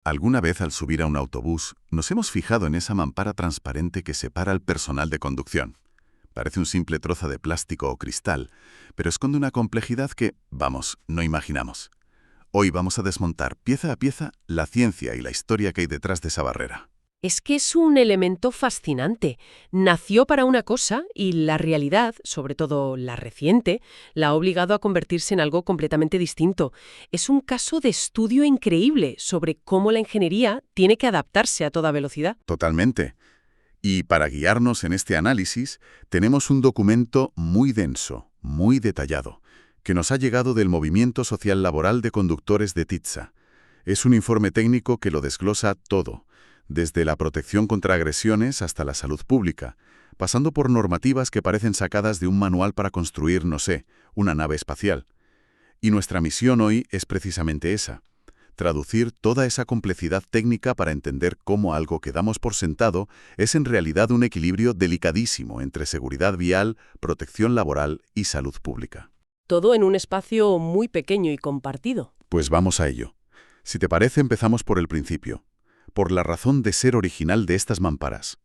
Alguna vez al subir a un autobús nos hemos fijado en esa mampara transparente que separa al personal de conducción. Parece un simple trozo de plástico o cristal, pero esconde una complejidad que, vamos, no imaginamos. Hoy vamos a desmontar pieza a pieza la ciencia y la historia que hay detrás de esa barrera. Es que es un elemento fascinante. Nació para una cosa y la realidad, sobre todo la reciente, la ha obligado a convertirse en algo completamente distinto. Es un caso de estudio increíble sobre cómo la ingeniería tiene que adaptarse a toda velocidad. Totalmente. Y para guiarnos en este análisis, tenemos un documento muy denso, muy detallado, que nos ha llegado del Movimiento Social Laboral de Conductores de TITSA. Es un informe técnico que lo desglosa todo, desde la protección contra agresiones hasta la salud pública, pasando por normativas que parecen sacadas de un manual para construir, no sé, una nave espacial. Y nuestra misión hoy es precisamente esa: traducir toda esa complejidad técnica para entender cómo algo que damos por sentado es en realidad un equilibrio delicadísimo entre seguridad vial, protección laboral y salud pública. Todo en un espacio muy pequeño y compartido. Pues vamos a ello. Si te parece, empezamos por el principio, por la razón de ser original de estas mamparas.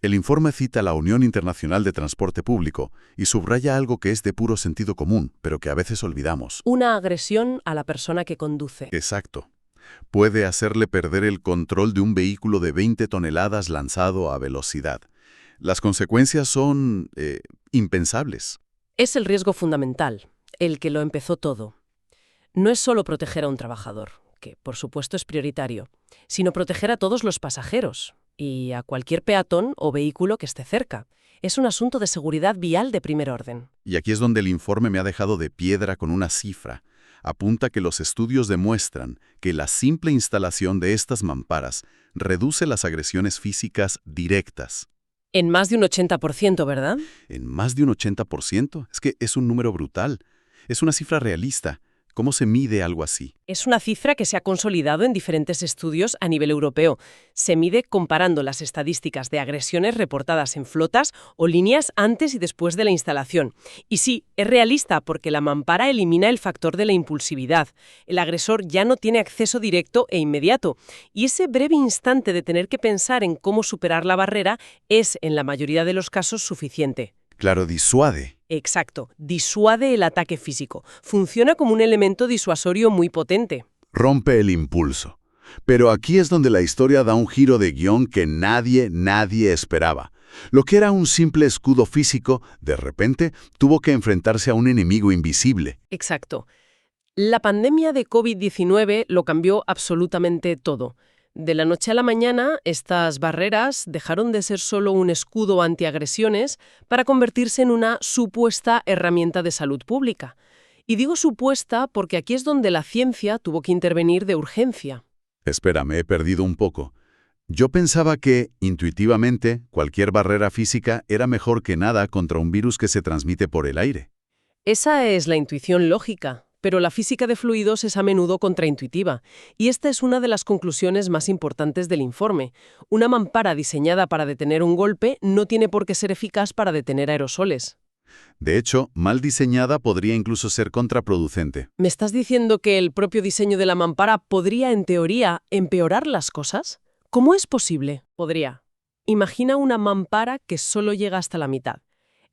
El informe cita a la Unión Internacional de Transporte Público y subraya algo que es de puro sentido común, pero que a veces olvidamos. Una agresión a la persona que conduce. Exacto. Puede hacerle perder el control de un vehículo de 20 toneladas lanzado a velocidad. Las consecuencias son impensables. Es el riesgo fundamental, el que lo empezó todo. No es solo proteger a un trabajador, que por supuesto es prioritario, sino proteger a todos los pasajeros y a cualquier peatón o vehículo que esté cerca. Es un asunto de seguridad vial de primer orden. Y aquí es donde el informe me ha dejado de piedra con una cifra. Apunta que los estudios demuestran que la simple instalación de estas mamparas reduce las agresiones físicas directas. En más de un 80%, ¿verdad? ¿En más de un 80%? Es que es un número brutal. Es una cifra realista. ¿Cómo se mide algo así? Es una cifra que se ha consolidado en diferentes estudios a nivel europeo. Se mide comparando las estadísticas de agresiones reportadas en flotas o líneas antes y después de la instalación. Y sí, es realista porque la mampara elimina el factor de la impulsividad. El agresor ya no tiene acceso directo e inmediato. Y ese breve instante de tener que pensar en cómo superar la barrera es, en la mayoría de los casos, suficiente. Claro, disuade. Exacto, disuade el ataque físico. Funciona como un elemento disuasorio muy potente. Rompe el impulso. Pero aquí es donde la historia da un giro de guión que nadie esperaba. Lo que era un simple escudo físico, de repente, tuvo que enfrentarse a un enemigo invisible. Exacto. La pandemia de COVID-19 lo cambió absolutamente todo. De la noche a la mañana, estas barreras dejaron de ser solo un escudo antiagresiones para convertirse en una supuesta herramienta de salud pública. Y digo supuesta porque aquí es donde la ciencia tuvo que intervenir de urgencia. Espera, me he perdido un poco. Yo pensaba que, intuitivamente, cualquier barrera física era mejor que nada contra un virus que se transmite por el aire. Esa es la intuición lógica. Pero la física de fluidos es a menudo contraintuitiva, y esta es una de las conclusiones más importantes del informe. Una mampara diseñada para detener un golpe no tiene por qué ser eficaz para detener aerosoles. De hecho, mal diseñada podría incluso ser contraproducente. ¿Me estás diciendo que el propio diseño de la mampara podría, en teoría, empeorar las cosas? ¿Cómo es posible? Podría. Imagina una mampara que solo llega hasta la mitad.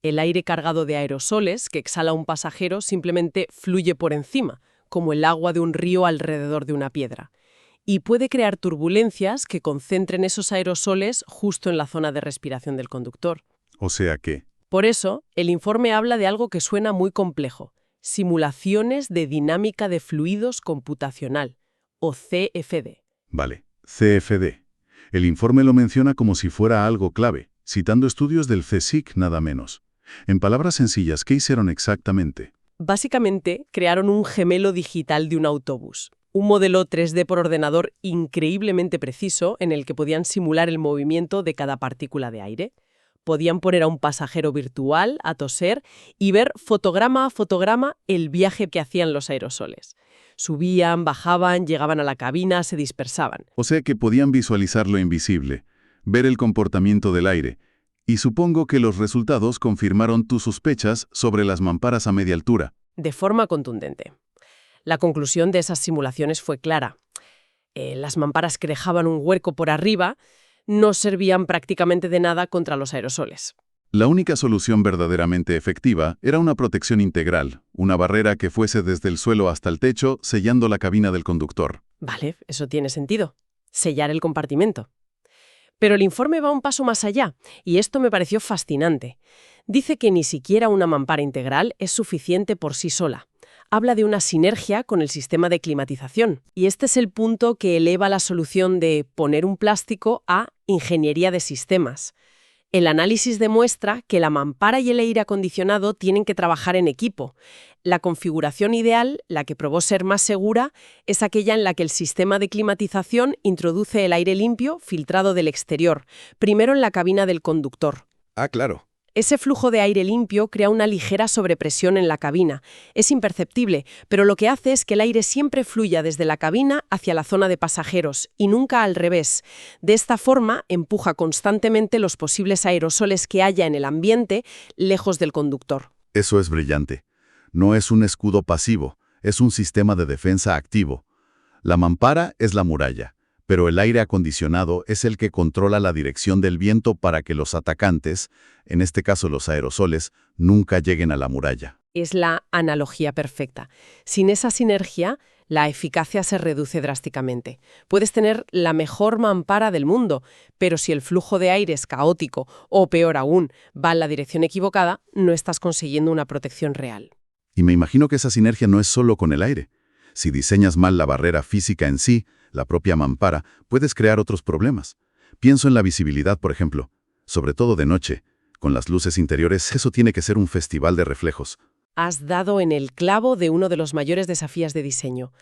El aire cargado de aerosoles que exhala un pasajero simplemente fluye por encima, como el agua de un río alrededor de una piedra. Y puede crear turbulencias que concentren esos aerosoles justo en la zona de respiración del conductor. O sea que... Por eso, el informe habla de algo que suena muy complejo: simulaciones de dinámica de fluidos computacional, o CFD. Vale, CFD. El informe lo menciona como si fuera algo clave, citando estudios del CSIC nada menos. En palabras sencillas, ¿qué hicieron exactamente? Básicamente, crearon un gemelo digital de un autobús. Un modelo 3D por ordenador increíblemente preciso en el que podían simular el movimiento de cada partícula de aire. Podían poner a un pasajero virtual a toser y ver fotograma a fotograma el viaje que hacían los aerosoles. Subían, bajaban, llegaban a la cabina, se dispersaban. O sea que podían visualizar lo invisible, ver el comportamiento del aire. Y supongo que los resultados confirmaron tus sospechas sobre las mamparas a media altura. De forma contundente. La conclusión de esas simulaciones fue clara. las mamparas que dejaban un hueco por arriba no servían prácticamente de nada contra los aerosoles. La única solución verdaderamente efectiva era una protección integral, una barrera que fuese desde el suelo hasta el techo, sellando la cabina del conductor. Vale, eso tiene sentido. Sellar el compartimento. Pero el informe va un paso más allá, y esto me pareció fascinante. Dice que ni siquiera una mampara integral es suficiente por sí sola. Habla de una sinergia con el sistema de climatización. Y este es el punto que eleva la solución de poner un plástico a ingeniería de sistemas. El análisis demuestra que la mampara y el aire acondicionado tienen que trabajar en equipo. La configuración ideal, la que probó ser más segura, es aquella en la que el sistema de climatización introduce el aire limpio filtrado del exterior, primero en la cabina del conductor. Ah, claro. Ese flujo de aire limpio crea una ligera sobrepresión en la cabina. Es imperceptible, pero lo que hace es que el aire siempre fluya desde la cabina hacia la zona de pasajeros y nunca al revés. De esta forma, empuja constantemente los posibles aerosoles que haya en el ambiente lejos del conductor. Eso es brillante. No es un escudo pasivo, es un sistema de defensa activo. La mampara es la muralla, pero el aire acondicionado es el que controla la dirección del viento para que los atacantes, en este caso los aerosoles, nunca lleguen a la muralla. Es la analogía perfecta. Sin esa sinergia, la eficacia se reduce drásticamente. Puedes tener la mejor mampara del mundo, pero si el flujo de aire es caótico o, peor aún, va en la dirección equivocada, no estás consiguiendo una protección real. Y me imagino que esa sinergia no es solo con el aire. Si diseñas mal la barrera física en sí, la propia mampara, puedes crear otros problemas. Pienso en la visibilidad, por ejemplo. Sobre todo de noche. Con las luces interiores, eso tiene que ser un festival de reflejos. Has dado en el clavo de uno de los mayores desafíos de diseño.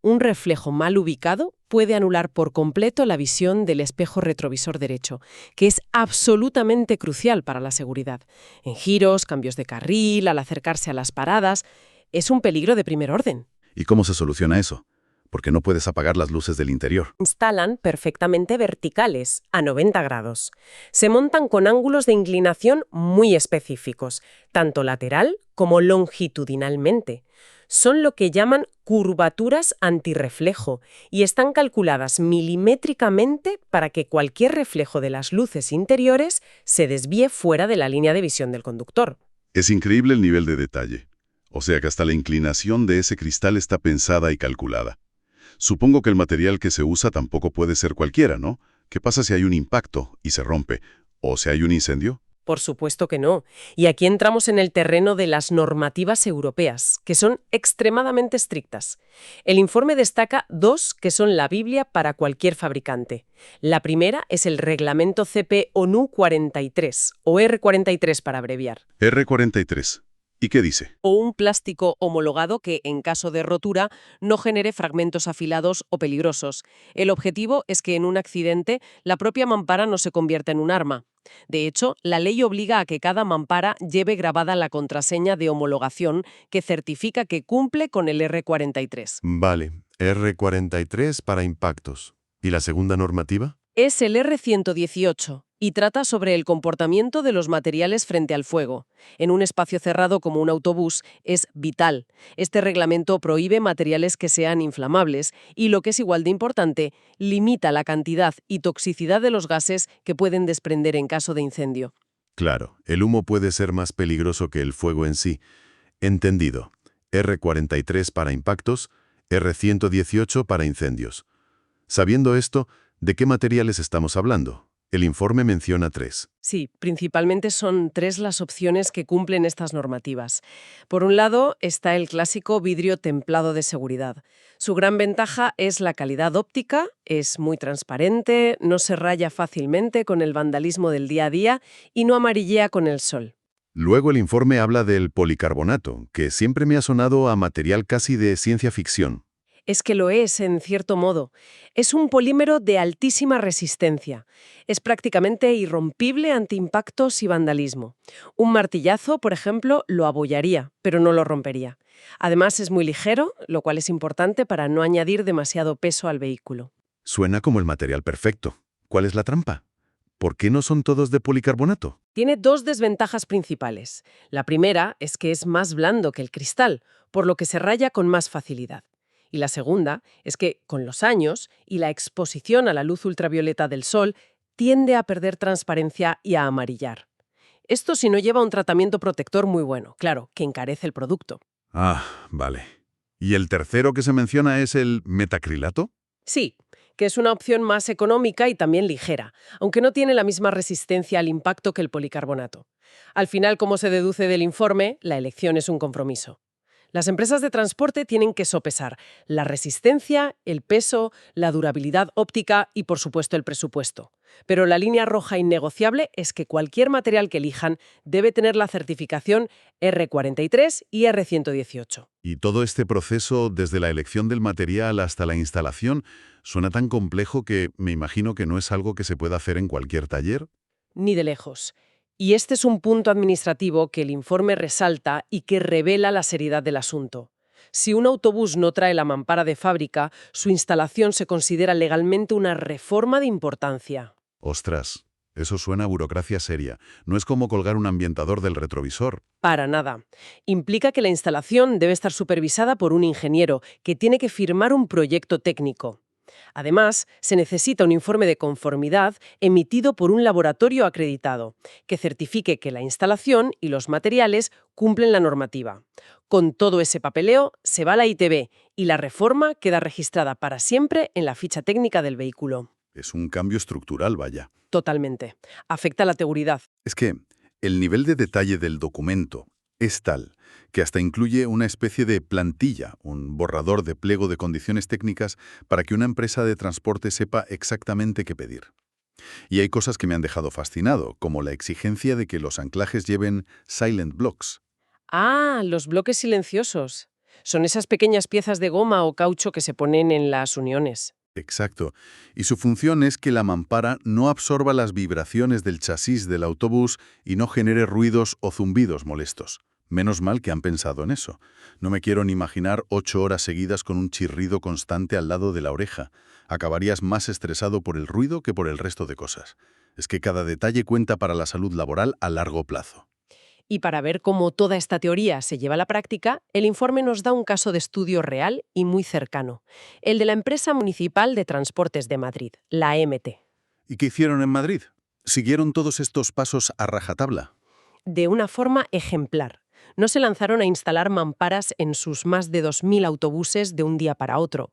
Un reflejo mal ubicado puede anular por completo la visión del espejo retrovisor derecho, que es absolutamente crucial para la seguridad. En giros, cambios de carril, al acercarse a las paradas, es un peligro de primer orden. ¿Y cómo se soluciona eso? Porque no puedes apagar las luces del interior. Instalan perfectamente verticales, a 90 grados. Se montan con ángulos de inclinación muy específicos, tanto lateral como longitudinalmente. Son lo que llaman curvaturas antirreflejo y están calculadas milimétricamente para que cualquier reflejo de las luces interiores se desvíe fuera de la línea de visión del conductor. Es increíble el nivel de detalle. O sea que hasta la inclinación de ese cristal está pensada y calculada. Supongo que el material que se usa tampoco puede ser cualquiera, ¿no? ¿Qué pasa si hay un impacto y se rompe? ¿O si hay un incendio? Por supuesto que no. Y aquí entramos en el terreno de las normativas europeas, que son extremadamente estrictas. El informe destaca dos que son la Biblia para cualquier fabricante. La primera es el Reglamento CP ONU 43, o R43 para abreviar. R43. ¿Y qué dice? O un plástico homologado que, en caso de rotura, no genere fragmentos afilados o peligrosos. El objetivo es que en un accidente la propia mampara no se convierta en un arma. De hecho, la ley obliga a que cada mampara lleve grabada la contraseña de homologación que certifica que cumple con el R43. Vale, R43 para impactos. ¿Y la segunda normativa? Es el R118 y trata sobre el comportamiento de los materiales frente al fuego. En un espacio cerrado como un autobús es vital. Este reglamento prohíbe materiales que sean inflamables y, lo que es igual de importante, limita la cantidad y toxicidad de los gases que pueden desprender en caso de incendio. Claro, el humo puede ser más peligroso que el fuego en sí. Entendido. R43 para impactos, R118 para incendios. Sabiendo esto, ¿de qué materiales estamos hablando? El informe menciona 3. Sí, principalmente son 3 las opciones que cumplen estas normativas. Por un lado está el clásico vidrio templado de seguridad. Su gran ventaja es la calidad óptica, es muy transparente, no se raya fácilmente con el vandalismo del día a día y no amarillea con el sol. Luego el informe habla del policarbonato, que siempre me ha sonado a material casi de ciencia ficción. Es que lo es, en cierto modo. Es un polímero de altísima resistencia. Es prácticamente irrompible ante impactos y vandalismo. Un martillazo, por ejemplo, lo abollaría, pero no lo rompería. Además, es muy ligero, lo cual es importante para no añadir demasiado peso al vehículo. Suena como el material perfecto. ¿Cuál es la trampa? ¿Por qué no son todos de policarbonato? Tiene 2 desventajas principales. La primera es que es más blando que el cristal, por lo que se raya con más facilidad. Y la segunda es que, con los años y la exposición a la luz ultravioleta del sol, tiende a perder transparencia y a amarillar. Esto si no lleva un tratamiento protector muy bueno, claro, que encarece el producto. Ah, vale. ¿Y el tercero que se menciona es el metacrilato? Sí, que es una opción más económica y también ligera, aunque no tiene la misma resistencia al impacto que el policarbonato. Al final, como se deduce del informe, la elección es un compromiso. Las empresas de transporte tienen que sopesar la resistencia, el peso, la durabilidad óptica y, por supuesto, el presupuesto. Pero la línea roja innegociable es que cualquier material que elijan debe tener la certificación R43 y R118. Y todo este proceso, desde la elección del material hasta la instalación, suena tan complejo que me imagino que no es algo que se pueda hacer en cualquier taller. Ni de lejos. Y este es un punto administrativo que el informe resalta y que revela la seriedad del asunto. Si un autobús no trae la mampara de fábrica, su instalación se considera legalmente una reforma de importancia. Ostras, eso suena a burocracia seria. No es como colgar un ambientador del retrovisor. Para nada. Implica que la instalación debe estar supervisada por un ingeniero que tiene que firmar un proyecto técnico. Además, se necesita un informe de conformidad emitido por un laboratorio acreditado, que certifique que la instalación y los materiales cumplen la normativa. Con todo ese papeleo, se va a la ITV y la reforma queda registrada para siempre en la ficha técnica del vehículo. Es un cambio estructural, vaya. Totalmente. Afecta la seguridad. Es que el nivel de detalle del documento es tal que hasta incluye una especie de plantilla, un borrador de pliego de condiciones técnicas para que una empresa de transporte sepa exactamente qué pedir. Y hay cosas que me han dejado fascinado, como la exigencia de que los anclajes lleven silent blocks. Ah, los bloques silenciosos. Son esas pequeñas piezas de goma o caucho que se ponen en las uniones. Exacto. Y su función es que la mampara no absorba las vibraciones del chasis del autobús y no genere ruidos o zumbidos molestos. Menos mal que han pensado en eso. No me quiero ni imaginar 8 horas seguidas con un chirrido constante al lado de la oreja. Acabarías más estresado por el ruido que por el resto de cosas. Es que cada detalle cuenta para la salud laboral a largo plazo. Y para ver cómo toda esta teoría se lleva a la práctica, el informe nos da un caso de estudio real y muy cercano, el de la empresa municipal de transportes de Madrid, la MT. ¿Y qué hicieron en Madrid? ¿Siguieron todos estos pasos a rajatabla? De una forma ejemplar. No se lanzaron a instalar mamparas en sus más de 2.000 autobuses de un día para otro.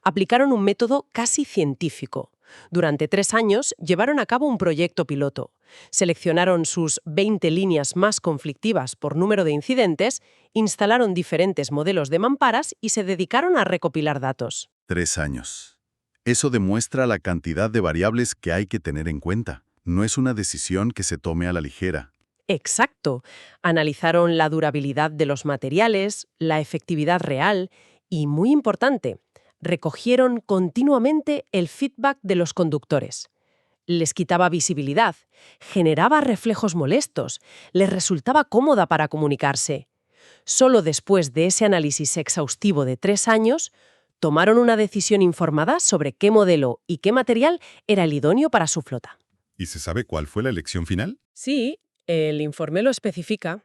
Aplicaron un método casi científico. Durante 3 años llevaron a cabo un proyecto piloto. Seleccionaron sus 20 líneas más conflictivas por número de incidentes, instalaron diferentes modelos de mamparas y se dedicaron a recopilar datos. 3 años. Eso demuestra la cantidad de variables que hay que tener en cuenta. No es una decisión que se tome a la ligera. Exacto. Analizaron la durabilidad de los materiales, la efectividad real y, muy importante, recogieron continuamente el feedback de los conductores. Les quitaba visibilidad, generaba reflejos molestos, les resultaba cómoda para comunicarse. Solo después de ese análisis exhaustivo de 3 años, tomaron una decisión informada sobre qué modelo y qué material era el idóneo para su flota. ¿Y se sabe cuál fue la elección final? Sí, el informe lo especifica.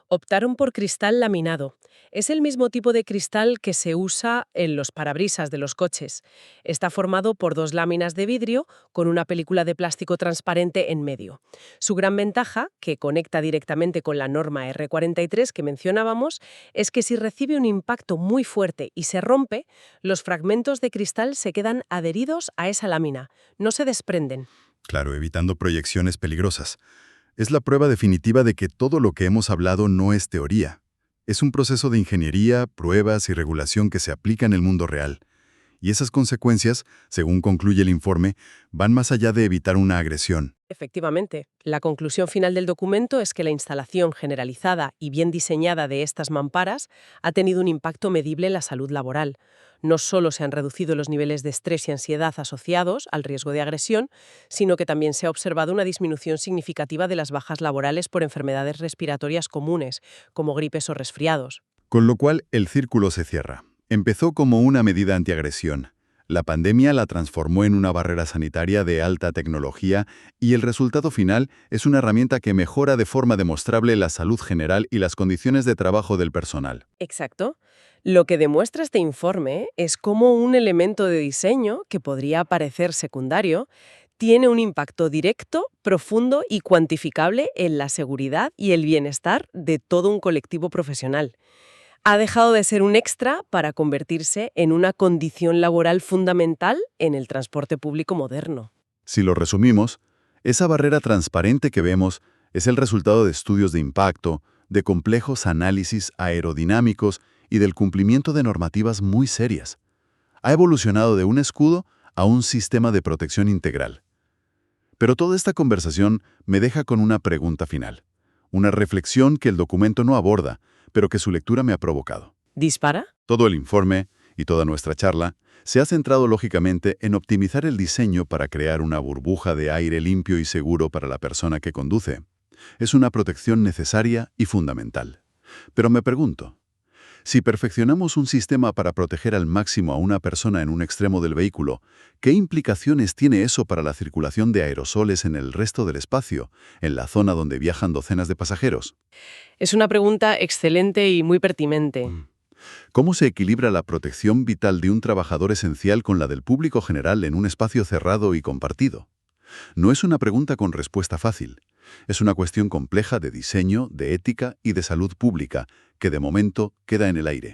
Optaron por cristal laminado. Es el mismo tipo de cristal que se usa en los parabrisas de los coches. Está formado por 2 láminas de vidrio con una película de plástico transparente en medio. Su gran ventaja, que conecta directamente con la norma R43 que mencionábamos, es que si recibe un impacto muy fuerte y se rompe, los fragmentos de cristal se quedan adheridos a esa lámina, no se desprenden. Claro, evitando proyecciones peligrosas. Es la prueba definitiva de que todo lo que hemos hablado no es teoría. Es un proceso de ingeniería, pruebas y regulación que se aplica en el mundo real. Y esas consecuencias, según concluye el informe, van más allá de evitar una agresión. Efectivamente, la conclusión final del documento es que la instalación generalizada y bien diseñada de estas mamparas ha tenido un impacto medible en la salud laboral. No solo se han reducido los niveles de estrés y ansiedad asociados al riesgo de agresión, sino que también se ha observado una disminución significativa de las bajas laborales por enfermedades respiratorias comunes, como gripes o resfriados. Con lo cual, el círculo se cierra. Empezó como una medida antiagresión. La pandemia la transformó en una barrera sanitaria de alta tecnología y el resultado final es una herramienta que mejora de forma demostrable la salud general y las condiciones de trabajo del personal. Exacto. Lo que demuestra este informe es cómo un elemento de diseño, que podría parecer secundario, tiene un impacto directo, profundo y cuantificable en la seguridad y el bienestar de todo un colectivo profesional. Ha dejado de ser un extra para convertirse en una condición laboral fundamental en el transporte público moderno. Si lo resumimos, esa barrera transparente que vemos es el resultado de estudios de impacto, de complejos análisis aerodinámicos y del cumplimiento de normativas muy serias. Ha evolucionado de un escudo a un sistema de protección integral. Pero toda esta conversación me deja con una pregunta final, una reflexión que el documento no aborda, pero que su lectura me ha provocado. ¿Dispara? Todo el informe y toda nuestra charla se ha centrado lógicamente en optimizar el diseño para crear una burbuja de aire limpio y seguro para la persona que conduce. Es una protección necesaria y fundamental. Pero me pregunto, si perfeccionamos un sistema para proteger al máximo a una persona en un extremo del vehículo, ¿qué implicaciones tiene eso para la circulación de aerosoles en el resto del espacio, en la zona donde viajan docenas de pasajeros? Es una pregunta excelente y muy pertinente. ¿Cómo se equilibra la protección vital de un trabajador esencial con la del público general en un espacio cerrado y compartido? No es una pregunta con respuesta fácil. Es una cuestión compleja de diseño, de ética y de salud pública que de momento queda en el aire.